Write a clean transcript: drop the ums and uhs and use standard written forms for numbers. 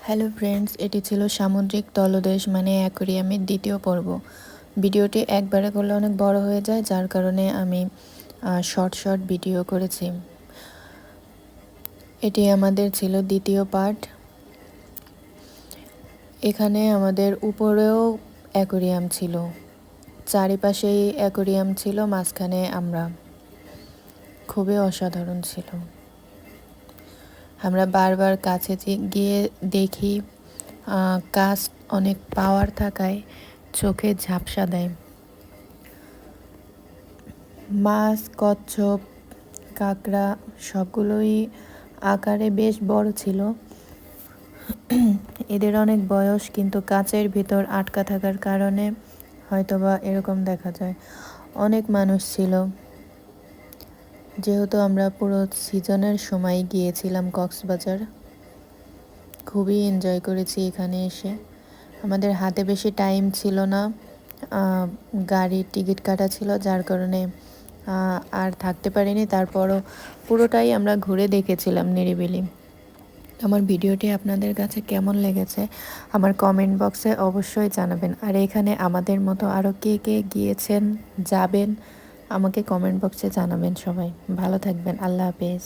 Hello friends, এটি ছিল সামুদ্রিক তলদেশ মানে অ্যাকোয়ারিয়ামের দ্বিতীয় পর্ব। ভিডিওটি একবারে করলে অনেক বড় হয়ে যায়, যার কারণে আমি শর্ট শর্ট ভিডিও করেছি। এটি আমাদের ছিল দ্বিতীয় পার্ট। এখানে আমাদের উপরেও অ্যাকোয়ারিয়াম ছিল, চারিপাশেই অ্যাকোয়ারিয়াম ছিল, মাঝখানে আমরা। খুবই অসাধারণ ছিল। আমরা বারবার কাছে গিয়ে দেখি, কাজ অনেক পাওয়ার থাকায় চোখে ঝাপসা দেয়। মাছ, কচ্ছপ, কাঁকড়া সবগুলোই আকারে বেশ বড় ছিল। এদের অনেক বয়স, কিন্তু কাচের ভিতর আটকা থাকার কারণে হয়তোবা এরকম দেখা যায়। অনেক মানুষ ছিল, যেহেতু আমরা পুরো সিজনের সময় গিয়েছিলাম কক্সবাজার। খুবই এনজয় করেছি এখানে এসে। আমাদের হাতে বেশি টাইম ছিল না, গাড়ির টিকিট কাটা ছিল, যার কারণে আর থাকতে পারিনি। তারপরও পুরোটাই আমরা ঘুরে দেখেছিলাম নিরিবিলি। আমার ভিডিওটি আপনাদের কাছে কেমন লেগেছে আমার কমেন্ট বক্সে অবশ্যই জানাবেন। আর এখানে আমাদের মতো আরও কে কে গিয়েছেন, যাবেন, আমাকে কমেন্ট বক্সে জানাবেন। সবাই ভালো থাকবেন। আল্লাহ হাফেজ।